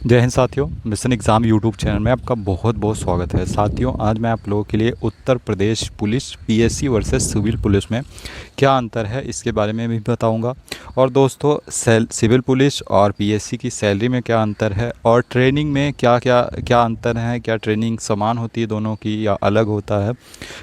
जय हिंद साथियों, mission exam YouTube channel में आपका बहुत बहुत स्वागत है। साथियों, आज मैं आप लोगों के लिए Uttar Pradesh police PSC versus civil police में क्या अंतर है इसके बारे में भी बताऊंगा। और दोस्तों, सिविल पुलिस और पीएससी की सैलरी में क्या अंतर है और ट्रेनिंग में क्या क्या क्या अंतर है, क्या ट्रेनिंग समान होती है दोनों की या अलग होता है,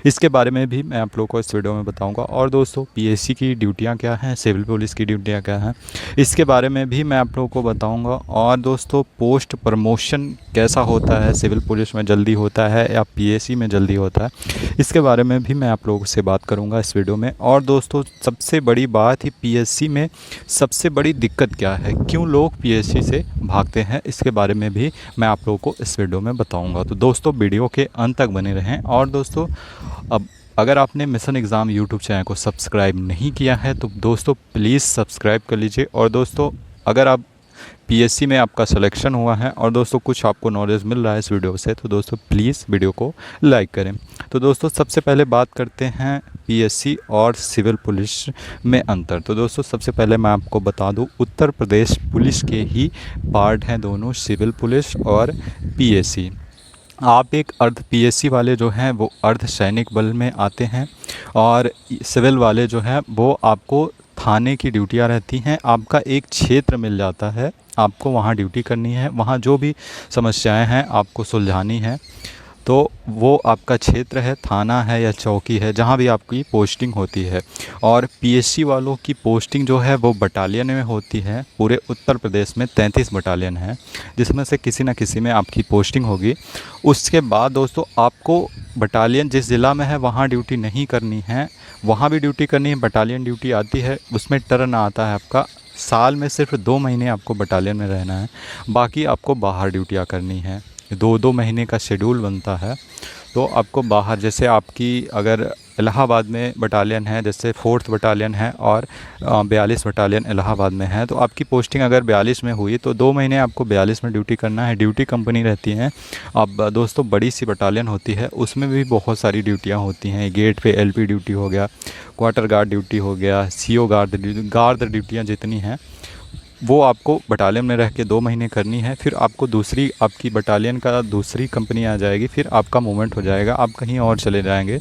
इसके बारे में भी मैं आप लोगों को इस वीडियो में बताऊँगा। और दोस्तों, पीएससी की ड्यूटियाँ क्या हैं, सिविल पुलिस की ड्यूटियाँ क्या हैं, इसके बारे में भी मैं आप लोगों को बताऊंगा। और दोस्तों, पोस्ट प्रमोशन कैसा होता है, सिविल पुलिस में जल्दी होता है या पीएससी में जल्दी होता है, इसके बारे में भी मैं आप लोगों से बात करूंगा इस वीडियो में। और दोस्तों, सबसे बड़ी बात ही पीएससी में सबसे बड़ी दिक्कत क्या है, क्यों लोग पीएससी से भागते हैं, इसके बारे में भी मैं आप लोगों को इस वीडियो में बताऊँगा। तो दोस्तों, वीडियो के अंत तक बने रहें। और दोस्तों, अब अगर आपने मिशन एग्ज़ाम यूट्यूब चैनल को सब्सक्राइब नहीं किया है तो दोस्तों प्लीज़ सब्सक्राइब कर लीजिए। और दोस्तों, अगर आप पीएससी में आपका सिलेक्शन हुआ है और दोस्तों कुछ आपको नॉलेज मिल रहा है इस वीडियो से, तो दोस्तों प्लीज़ वीडियो को लाइक करें। तो दोस्तों, सबसे पहले बात करते हैं पीएससी और सिविल पुलिस में अंतर। तो दोस्तों, सबसे पहले मैं आपको बता दूं, उत्तर प्रदेश पुलिस के ही पार्ट हैं दोनों, सिविल पुलिस और पीएससी। आप एक अर्ध पीएससी वाले जो हैं वो अर्ध सैनिक बल में आते हैं और सिविल वाले जो हैं वो आपको थाने की ड्यूटियां रहती हैं। आपका एक क्षेत्र मिल जाता है, आपको वहां ड्यूटी करनी है, वहां जो भी समस्याएं हैं आपको सुलझानी है। तो वो आपका क्षेत्र है, थाना है या चौकी है, जहाँ भी आपकी पोस्टिंग होती है। और पीएससी वालों की पोस्टिंग जो है वो बटालियन में होती है। पूरे उत्तर प्रदेश में 33 बटालियन है, जिसमें से किसी न किसी में आपकी पोस्टिंग होगी। उसके बाद दोस्तों, आपको बटालियन जिस ज़िला में है वहाँ ड्यूटी नहीं करनी है, वहाँ भी ड्यूटी करनी है। बटालियन ड्यूटी आती है, उसमें टर्न आता है आपका, साल में सिर्फ 2 महीने आपको बटालियन में रहना है, बाकी आपको बाहर ड्यूटियाँ करनी है। 2-2 महीने का शेड्यूल बनता है। तो आपको बाहर, जैसे आपकी अगर इलाहाबाद में बटालियन है, जैसे 4th बटालियन है और 42 बटालियन इलाहाबाद में है, तो आपकी पोस्टिंग अगर 42 में हुई तो 2 महीने आपको 42 में ड्यूटी करना है। ड्यूटी कंपनी रहती है। अब दोस्तों, बड़ी सी बटालियन होती है, उसमें भी बहुत सारी ड्यूटियाँ होती हैं। गेट पे एलपी ड्यूटी हो गया, क्वार्टर गार्ड ड्यूटी हो गया, सीओ गार्ड ड्यूटियाँ जितनी हैं वो आपको बटालियन में रह के 2 महीने करनी है। फिर आपको दूसरी, आपकी बटालियन का दूसरी कंपनी आ जाएगी, फिर आपका मूवमेंट हो जाएगा, आप कहीं और चले जाएंगे।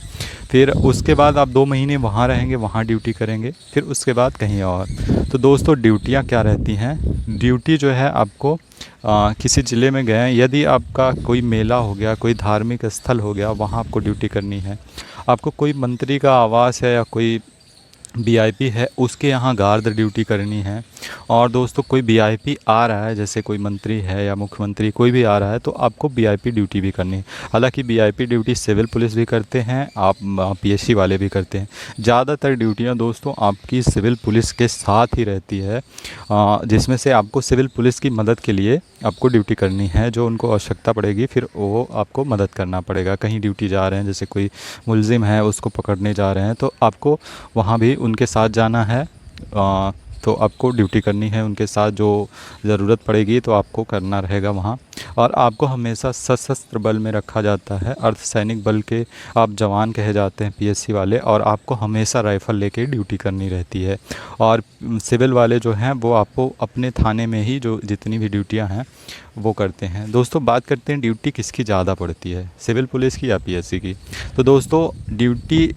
फिर उसके बाद आप 2 महीने वहाँ रहेंगे, वहाँ ड्यूटी करेंगे, फिर उसके बाद कहीं और। तो दोस्तों, ड्यूटियाँ क्या रहती हैं, ड्यूटी जो है आपको किसी ज़िले में गए, यदि आपका कोई मेला हो गया, कोई धार्मिक स्थल हो गया, वहाँ आपको ड्यूटी करनी है। आपको कोई मंत्री का आवास है या कोई वीआईपी है, उसके यहाँ गार्ड ड्यूटी करनी है। और दोस्तों, कोई वीआईपी आ रहा है, जैसे कोई मंत्री है या मुख्यमंत्री कोई भी आ रहा है, तो आपको वीआईपी ड्यूटी भी करनी है। हालांकि वीआईपी ड्यूटी सिविल पुलिस भी करते हैं, आप पीएससी वाले भी करते हैं। ज़्यादातर ड्यूटियाँ दोस्तों आपकी सिविल पुलिस के साथ ही रहती है, जिसमें से आपको सिविल पुलिस की मदद के लिए आपको ड्यूटी करनी है। जो उनको आवश्यकता पड़ेगी फिर वो आपको मदद करना पड़ेगा। कहीं ड्यूटी जा रहे हैं, जैसे कोई मुलजिम है उसको पकड़ने जा रहे हैं, तो आपको वहाँ भी उनके साथ जाना है। तो आपको ड्यूटी करनी है उनके साथ, जो ज़रूरत पड़ेगी तो आपको करना रहेगा वहाँ। और आपको हमेशा सशस्त्र बल में रखा जाता है, अर्धसैनिक बल के आप जवान कहे जाते हैं पीएससी वाले। और आपको हमेशा राइफ़ल लेके ड्यूटी करनी रहती है। और सिविल वाले जो हैं वो आपको अपने थाने में ही जो जितनी भी ड्यूटियाँ हैं वो करते हैं। दोस्तों, बात करते हैं ड्यूटी किसकी ज़्यादा पड़ती है, सिविल पुलिस की या पीएससी की। तो दोस्तों, ड्यूटी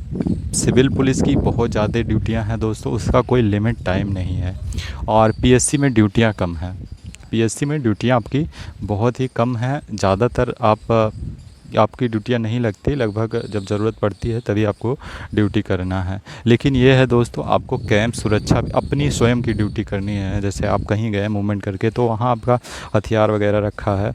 सिविल पुलिस की बहुत ज़्यादा ड्यूटियां हैं दोस्तों, उसका कोई लिमिट टाइम नहीं है। और पीएससी में ड्यूटियां कम हैं। पीएससी में ड्यूटियां आपकी बहुत ही कम हैं। ज़्यादातर आपकी ड्यूटियां नहीं लगती, लगभग जब ज़रूरत पड़ती है तभी आपको ड्यूटी करना है। लेकिन ये है दोस्तों, आपको कैंप सुरक्षा अपनी स्वयं की ड्यूटी करनी है। जैसे आप कहीं गए मूवमेंट करके, तो वहाँ आपका हथियार वगैरह रखा है,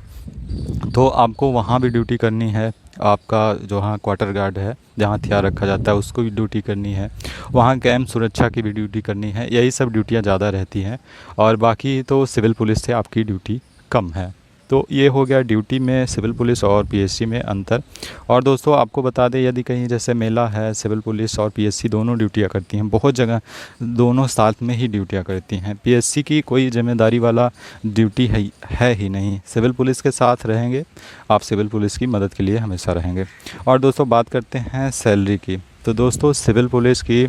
तो आपको वहाँ भी ड्यूटी करनी है। आपका जो हाँ क्वार्टर गार्ड है, जहाँ हथियार रखा जाता है, उसको भी ड्यूटी करनी है। वहाँ कैंप सुरक्षा की भी ड्यूटी करनी है। यही सब ड्यूटियाँ ज़्यादा रहती हैं और बाकी तो सिविल पुलिस से आपकी ड्यूटी कम है। तो ये हो गया ड्यूटी में सिविल पुलिस और पीएससी में अंतर। और दोस्तों, आपको बता दें, यदि कहीं जैसे मेला है, सिविल पुलिस और पीएससी दोनों ड्यूटियाँ करती हैं। बहुत जगह दोनों साथ में ही ड्यूटियाँ करती हैं। पीएससी की कोई जिम्मेदारी वाला ड्यूटी है ही नहीं। सिविल पुलिस के साथ रहेंगे आप, सिविल पुलिस की मदद के लिए हमेशा रहेंगे। और दोस्तों, बात करते हैं सैलरी की। तो दोस्तों सिविल पुलिस की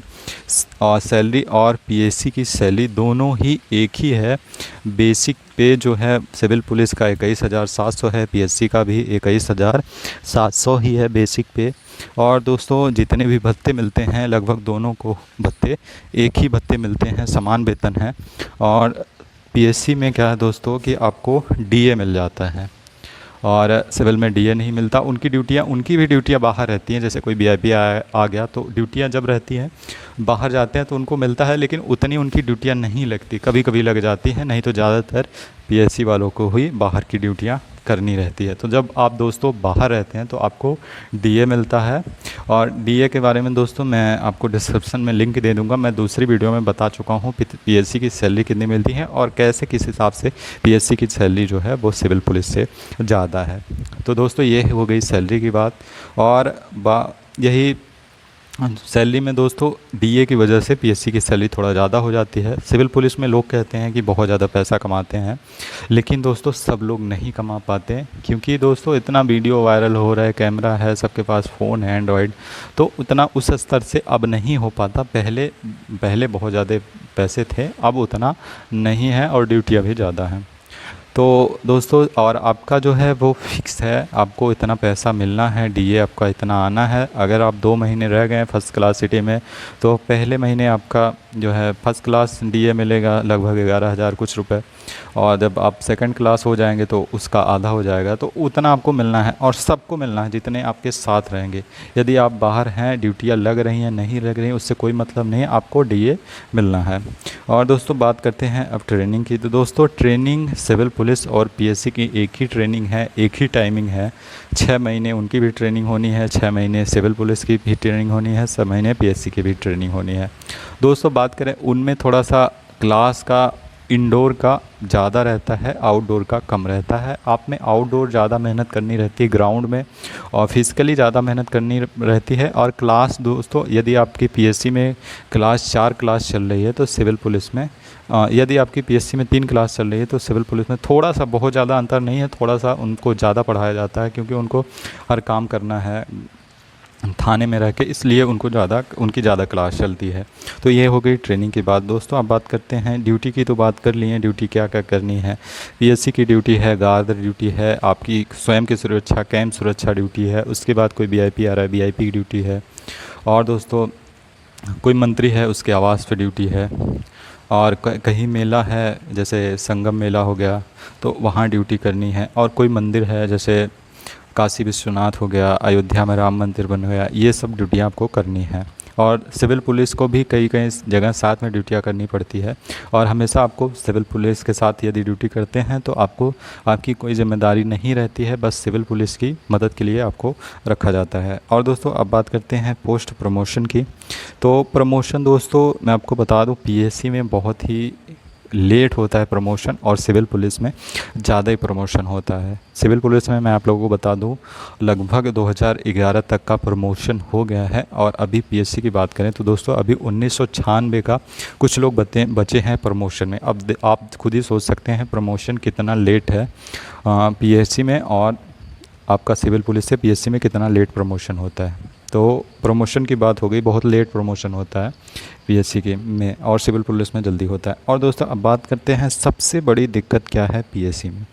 सैलरी और पीएससी की सैलरी दोनों ही एक ही है। बेसिक पे जो है सिविल पुलिस का 21,700 है, पीएससी का भी 21,700 ही है बेसिक पे। और दोस्तों जितने भी भत्ते मिलते हैं लगभग दोनों को भत्ते एक ही भत्ते मिलते हैं, समान वेतन है। और पीएससी में क्या है दोस्तों कि आपको डीए मिल जाता है और सिविल में डीए नहीं मिलता। उनकी भी ड्यूटियाँ बाहर रहती हैं। जैसे कोई वीआईपी आ गया तो ड्यूटियाँ जब रहती हैं बाहर जाते हैं तो उनको मिलता है, लेकिन उतनी उनकी ड्यूटियाँ नहीं लगती, कभी कभी लग जाती हैं, नहीं तो ज़्यादातर पीएससी वालों को ही बाहर की ड्यूटियाँ करनी रहती है। तो जब आप दोस्तों बाहर रहते हैं तो आपको डीए मिलता है। और डीए के बारे में दोस्तों मैं आपको डिस्क्रिप्शन में लिंक दे दूंगा। मैं दूसरी वीडियो में बता चुका हूँ पीएससी की सैलरी कितनी मिलती है और कैसे किस हिसाब से पीएससी की सैलरी जो है वो सिविल पुलिस से ज़्यादा है। तो दोस्तों ये हो गई सैलरी की बात। और यही सैलरी में दोस्तों डीए की वजह से पीएससी की सैलरी थोड़ा ज़्यादा हो जाती है। सिविल पुलिस में लोग कहते हैं कि बहुत ज़्यादा पैसा कमाते हैं, लेकिन दोस्तों सब लोग नहीं कमा पाते, क्योंकि दोस्तों इतना वीडियो वायरल हो रहा है, कैमरा है, सबके पास फ़ोन है एंड्रॉयड, तो उतना उस स्तर से अब नहीं हो पाता। पहले बहुत ज़्यादा पैसे थे, अब उतना नहीं है और ड्यूटियाँ भी ज़्यादा हैं। तो दोस्तों और आपका जो है वो फिक्स है, आपको इतना पैसा मिलना है, डीए आपका इतना आना है। अगर आप 2 महीने रह गए फर्स्ट क्लास सिटी में तो पहले महीने आपका जो है फर्स्ट क्लास डीए मिलेगा लगभग 11,000 कुछ रुपए, और जब आप सेकंड क्लास हो जाएंगे तो उसका आधा हो जाएगा। तो उतना आपको मिलना है और सबको मिलना है जितने आपके साथ रहेंगे। यदि आप बाहर हैं, ड्यूटियाँ लग रही हैं नहीं लग रही हैं, उससे कोई मतलब नहीं है, आपको डीए मिलना है। और दोस्तों बात करते हैं अब ट्रेनिंग की। तो दोस्तों ट्रेनिंग सिविल पुलिस और पीएससी की एक ही ट्रेनिंग है, एक ही टाइमिंग है। 6 महीने उनकी भी ट्रेनिंग होनी है, 6 महीने सिविल पुलिस की भी ट्रेनिंग होनी है, 6 महीने पीएससी की भी ट्रेनिंग होनी है। दोस्तों बात करें उनमें थोड़ा सा क्लास का इंडोर का ज़्यादा रहता है, आउटडोर का कम रहता है। आप में आउटडोर ज़्यादा मेहनत करनी रहती है ग्राउंड में, और फिजिकली ज़्यादा मेहनत करनी रहती है। और क्लास दोस्तों यदि आपकी पीएससी में क्लास 4 क्लास चल रही है तो सिविल पुलिस में यदि आपकी पीएससी में 3 क्लास चल रही है तो सिविल पुलिस में थोड़ा सा, बहुत ज़्यादा अंतर नहीं है, थोड़ा सा उनको ज़्यादा पढ़ाया जाता है, क्योंकि उनको हर काम करना है थाने में रह के, इसलिए उनकी ज़्यादा क्लास चलती है। तो ये हो गई ट्रेनिंग की बात। दोस्तों अब बात करते हैं ड्यूटी की। तो बात कर ली है ड्यूटी क्या क्या करनी है। पीएससी की ड्यूटी है, गार्ड ड्यूटी है, आपकी स्वयं की सुरक्षा, कैंप सुरक्षा ड्यूटी है। उसके बाद कोई वीआईपी आ रहा है, वीआईपी की ड्यूटी है। और दोस्तों कोई मंत्री है उसके आवास पे ड्यूटी है। और कहीं मेला है, जैसे संगम मेला हो गया, तो वहाँ ड्यूटी करनी है। और कोई मंदिर है, जैसे काशी विश्वनाथ हो गया, अयोध्या में राम मंदिर बन गया, ये सब ड्यूटियाँ आपको करनी है। और सिविल पुलिस को भी कई जगह साथ में ड्यूटियाँ करनी पड़ती है। और हमेशा आपको सिविल पुलिस के साथ यदि ड्यूटी करते हैं तो आपकी कोई जिम्मेदारी नहीं रहती है, बस सिविल पुलिस की मदद के लिए आपको रखा जाता है। और दोस्तों अब बात करते हैं पोस्ट प्रमोशन की। तो प्रमोशन दोस्तों मैं आपको बता दूं, पीएससी में बहुत ही लेट होता है प्रमोशन, और सिविल पुलिस में ज़्यादा ही प्रमोशन होता है। सिविल पुलिस में मैं आप लोगों को बता दूं लगभग 2011 तक का प्रमोशन हो गया है। और अभी पीएससी की बात करें तो दोस्तों अभी 1996 का कुछ लोग बचे हैं प्रमोशन में। अब आप खुद ही सोच सकते हैं प्रमोशन कितना लेट है पीएससी में, और आपका सिविल पुलिस से पीएससी में कितना लेट प्रमोशन होता है। तो प्रमोशन की बात हो गई, बहुत लेट प्रमोशन होता है पीएससी के में, और सिविल पुलिस में जल्दी होता है। और दोस्तों अब बात करते हैं सबसे बड़ी दिक्कत क्या है पीएससी में।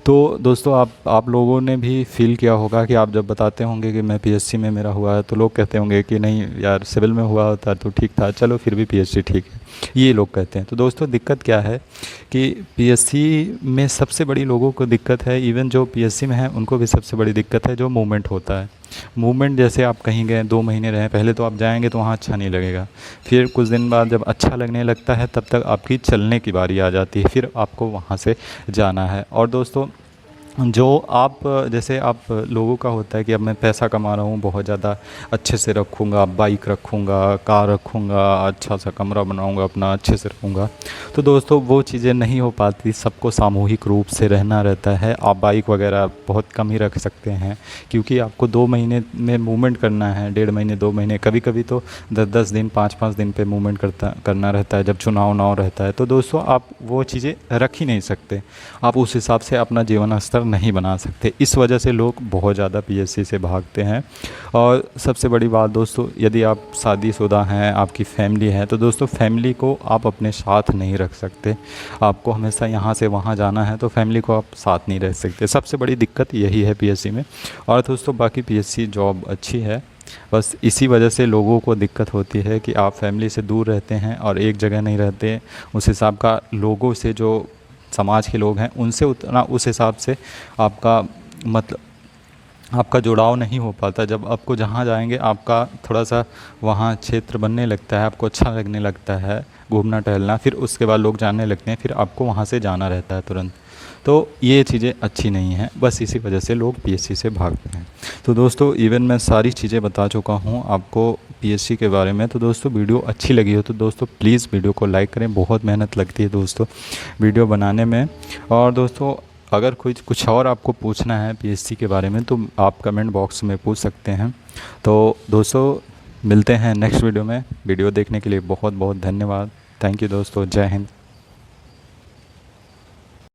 तो दोस्तों आप लोगों ने भी फील किया होगा कि आप जब बताते होंगे कि मैं पीएससी में मेरा हुआ है, तो लोग कहते होंगे कि नहीं यार सिविल में हुआ होता तो ठीक था, चलो फिर भी पीएससी ठीक है, ये लोग कहते हैं। तो दोस्तों दिक्कत क्या है कि पीएससी में सबसे बड़ी लोगों को दिक्कत है, इवन जो पीएससी में है उनको भी सबसे बड़ी दिक्कत है जो मूवमेंट होता है। मूवमेंट जैसे आप कहीं गए 2 महीने रहे, पहले तो आप जाएंगे तो वहाँ अच्छा नहीं लगेगा, फिर कुछ दिन बाद जब अच्छा लगने लगता है तब तक आपकी चलने की बारी आ जाती है, फिर आपको वहाँ से जाना है। और दोस्तों जो आप जैसे आप लोगों का होता है कि अब मैं पैसा कमा रहा हूँ, बहुत ज़्यादा अच्छे से रखूँगा, बाइक रखूँगा, कार रखूँगा, अच्छा सा कमरा बनाऊँगा अपना, अच्छे से रखूँगा। तो दोस्तों वो चीज़ें नहीं हो पाती, सबको सामूहिक रूप से रहना रहता है। आप बाइक वगैरह बहुत कम ही रख सकते हैं, क्योंकि आपको 2 महीने में मूवमेंट करना है, 1.5 महीने 2 महीने, कभी कभी तो 10-10 दिन 5-5 दिन पे मूवमेंट करना रहता है जब चुनाव रहता है। तो दोस्तों आप वो चीज़ें रख ही नहीं सकते, आप उस हिसाब से अपना जीवन स्तर नहीं बना सकते। इस वजह से लोग बहुत ज़्यादा पीएससी से भागते हैं। और सबसे बड़ी बात दोस्तों, यदि आप शादीशुदा हैं, आपकी फैमिली है, तो दोस्तों फैमिली को आप अपने साथ नहीं रख सकते। आपको हमेशा यहाँ से वहाँ जाना है तो फैमिली को आप साथ नहीं रह सकते। सबसे बड़ी दिक्कत यही है पीएससी में। और दोस्तों बाकी पीएससी जॉब अच्छी है, बस इसी वजह से लोगों को दिक्कत होती है कि आप फैमिली से दूर रहते हैं और एक जगह नहीं रहते। उस हिसाब का लोगों से, जो समाज के लोग हैं उनसे उतना उस हिसाब से आपका मतलब आपका जुड़ाव नहीं हो पाता। जब आपको जहाँ जाएंगे आपका थोड़ा सा वहाँ क्षेत्र बनने लगता है, आपको अच्छा लगने लगता है घूमना टहलना, फिर उसके बाद लोग जानने लगते हैं, फिर आपको वहाँ से जाना रहता है तुरंत। तो ये चीज़ें अच्छी नहीं हैं, बस इसी वजह से लोग पीएससी से भागते हैं। तो दोस्तों इवन मैं सारी चीज़ें बता चुका हूँ आपको पीएससी के बारे में। तो दोस्तों वीडियो अच्छी लगी हो तो दोस्तों प्लीज़ वीडियो को लाइक करें, बहुत मेहनत लगती है दोस्तों वीडियो बनाने में। और दोस्तों अगर कुछ और आपको पूछना है पीएससी के बारे में तो आप कमेंट बॉक्स में पूछ सकते हैं। तो दोस्तों मिलते हैं नेक्स्ट वीडियो में। वीडियो देखने के लिए बहुत बहुत धन्यवाद। थैंक यू दोस्तों, जय हिंद।